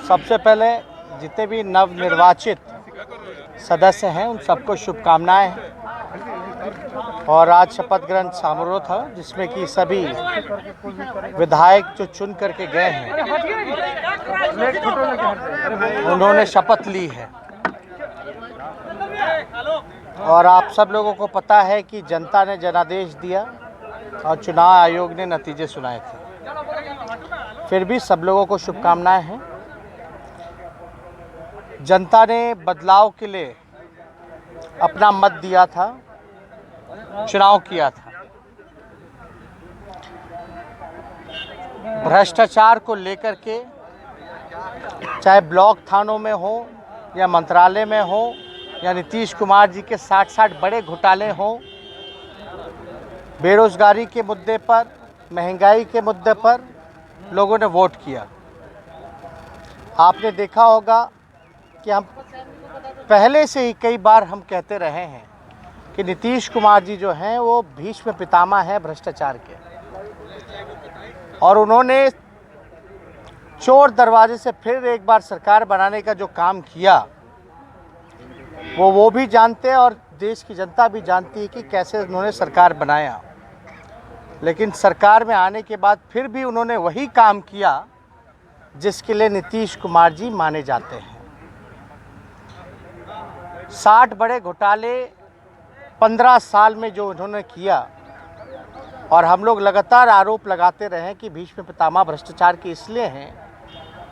सबसे पहले जितने भी नवनिर्वाचित सदस्य हैं उन सबको शुभकामनाएं हैं। और आज शपथ ग्रहण समारोह था जिसमें कि सभी विधायक जो चुन करके गए हैं उन्होंने शपथ ली है। और आप सब लोगों को पता है कि जनता ने जनादेश दिया और चुनाव आयोग ने नतीजे सुनाए थे। फिर भी सब लोगों को शुभकामनाएं हैं। जनता ने बदलाव के लिए अपना मत दिया था, चुनाव किया था। भ्रष्टाचार को लेकर के चाहे ब्लॉक थानों में हो या मंत्रालय में हो या नीतीश कुमार जी के 60 बड़े घोटाले हों, बेरोजगारी के मुद्दे पर, महंगाई के मुद्दे पर लोगों ने वोट किया। आपने देखा होगा कि हम पहले से ही कई बार हम कहते रहे हैं कि नीतीश कुमार जी जो हैं वो भीष्म पितामह है भ्रष्टाचार के, और उन्होंने चोर दरवाजे से फिर एक बार सरकार बनाने का जो काम किया वो भी जानते हैं और देश की जनता भी जानती है कि कैसे उन्होंने सरकार बनाया। लेकिन सरकार में आने के बाद फिर भी उन्होंने वही काम किया जिसके लिए नीतीश कुमार जी माने जाते हैं। 60 बड़े घोटाले 15 साल में जो उन्होंने किया, और हम लोग लगातार आरोप लगाते रहे कि भीष्म पितामह भ्रष्टाचार के इसलिए हैं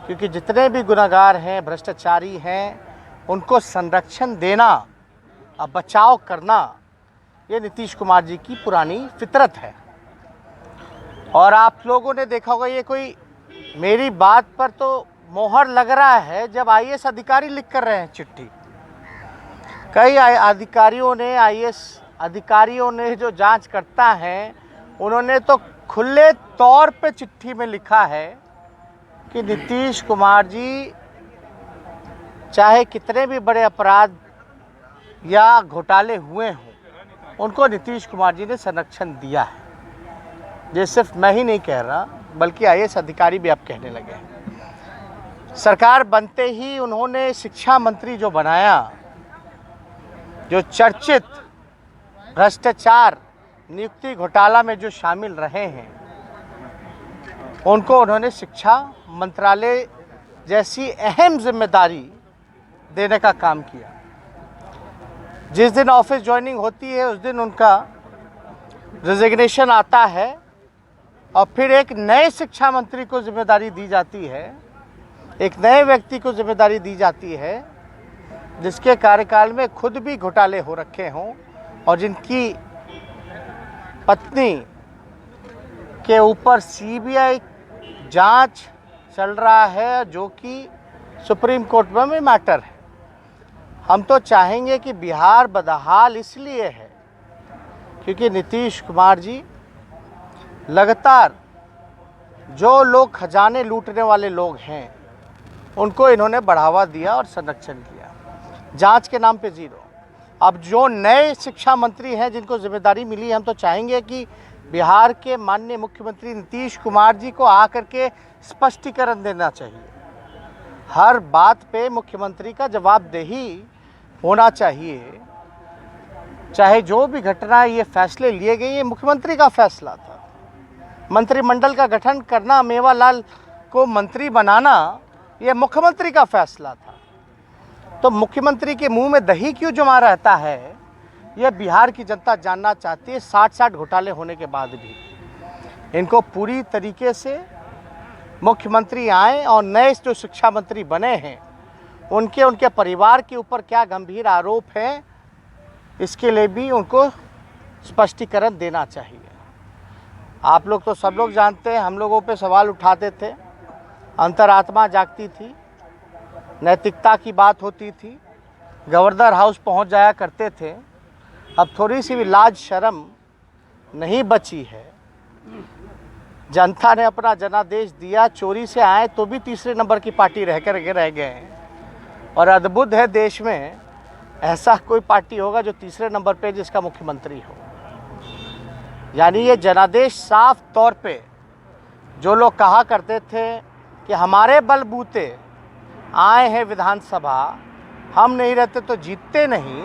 क्योंकि जितने भी गुनहगार हैं, भ्रष्टाचारी हैं, उनको संरक्षण देना और बचाव करना ये नीतीश कुमार जी की पुरानी फितरत है। और आप लोगों ने देखा होगा, ये कोई मेरी बात पर तो मोहर लग रहा है जब आईएएस अधिकारी लिख कर रहे हैं चिट्ठी। कई अधिकारियों ने, आईएएस अधिकारियों ने जो जांच करता है उन्होंने तो खुले तौर पे चिट्ठी में लिखा है कि नीतीश कुमार जी चाहे कितने भी बड़े अपराध या घोटाले हुए हों, उनको नीतीश कुमार जी ने संरक्षण दिया है। ये सिर्फ मैं ही नहीं कह रहा बल्कि आईएएस अधिकारी भी अब कहने लगे हैं। सरकार बनते ही उन्होंने शिक्षा मंत्री जो बनाया, जो चर्चित भ्रष्टाचार नियुक्ति घोटाला में जो शामिल रहे हैं, उनको उन्होंने शिक्षा मंत्रालय जैसी अहम जिम्मेदारी देने का काम किया। जिस दिन ऑफिस ज्वाइनिंग होती है उस दिन उनका रिजिग्नेशन आता है और फिर एक नए शिक्षा मंत्री को जिम्मेदारी दी जाती है, एक नए व्यक्ति को जिम्मेदारी दी जाती है जिसके कार्यकाल में खुद भी घोटाले हो रखे हों और जिनकी पत्नी के ऊपर सीबीआई जांच चल रहा है जो कि सुप्रीम कोर्ट में मैटर है। हम तो चाहेंगे कि बिहार बदहाल इसलिए है क्योंकि नीतीश कुमार जी लगातार जो लोग खजाने लूटने वाले लोग हैं उनको इन्होंने बढ़ावा दिया और संरक्षण किया। जांच के नाम पे जीरो। अब जो नए शिक्षा मंत्री हैं जिनको जिम्मेदारी मिली है, हम तो चाहेंगे कि बिहार के माननीय मुख्यमंत्री नीतीश कुमार जी को आकर के स्पष्टीकरण देना चाहिए। हर बात पे मुख्यमंत्री का जवाबदेही होना चाहिए। चाहे जो भी घटना, ये फैसले लिए गए, ये मुख्यमंत्री का फैसला था। मंत्रिमंडल का गठन करना, मेवालाल को मंत्री बनाना, ये मुख्यमंत्री का फैसला था। तो मुख्यमंत्री के मुंह में दही क्यों जमा रहता है, यह बिहार की जनता जानना चाहती है। 60 घोटाले होने के बाद भी इनको पूरी तरीके से मुख्यमंत्री आए और नए जो शिक्षा मंत्री बने हैं उनके परिवार के ऊपर क्या गंभीर आरोप हैं, इसके लिए भी उनको स्पष्टीकरण देना चाहिए। आप लोग तो सब लोग जानते हैं, हम लोगों पे सवाल उठाते थे, अंतरात्मा जागती थी, नैतिकता की बात होती थी, गवर्नर हाउस पहुंच जाया करते थे। अब थोड़ी सी भी लाज शर्म नहीं बची है। जनता ने अपना जनादेश दिया, चोरी से आए तो भी तीसरे नंबर की पार्टी रह गए हैं। और अद्भुत है, देश में ऐसा कोई पार्टी होगा जो तीसरे नंबर पे जिसका मुख्यमंत्री हो। यानी ये जनादेश साफ तौर पे जो लोग कहा करते थे कि हमारे बलबूते आए हैं विधानसभा, हम नहीं रहते तो जीतते नहीं,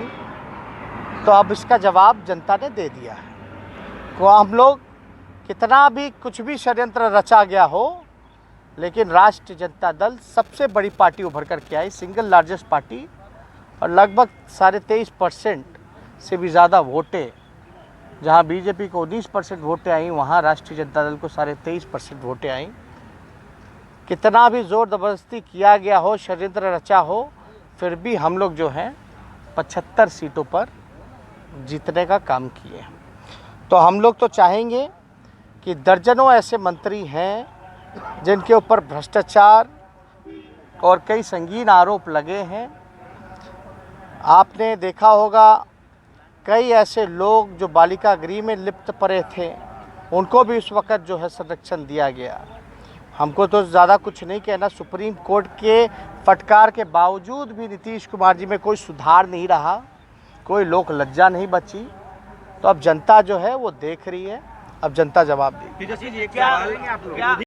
तो अब इसका जवाब जनता ने दे दिया है। तो हम लोग कितना भी कुछ भी षड्यंत्र रचा गया हो, लेकिन राष्ट्रीय जनता दल सबसे बड़ी पार्टी उभर कर के आई, सिंगल लार्जेस्ट पार्टी, और लगभग 23.5% से भी ज़्यादा वोटें, जहां बीजेपी को 19% वोटें आई, वहां राष्ट्रीय जनता दल को 23.5% वोटें आई। कितना भी ज़ोर ज़बरदस्ती किया गया हो, षड्यंत्र रचा हो, फिर भी हम लोग जो हैं 75 सीटों पर जीतने का काम किए। तो हम लोग तो चाहेंगे कि दर्जनों ऐसे मंत्री हैं जिनके ऊपर भ्रष्टाचार और कई संगीन आरोप लगे हैं। आपने देखा होगा कई ऐसे लोग जो बालिका गृह में लिप्त पड़े थे, उनको भी उस वक़्त जो है संरक्षण दिया गया। हमको तो ज़्यादा कुछ नहीं कहना, सुप्रीम कोर्ट के फटकार के बावजूद भी नीतीश कुमार जी में कोई सुधार नहीं रहा, कोई लोक लज्जा नहीं बची। तो अब जनता जो है वो देख रही है, अब जनता जवाब देगी।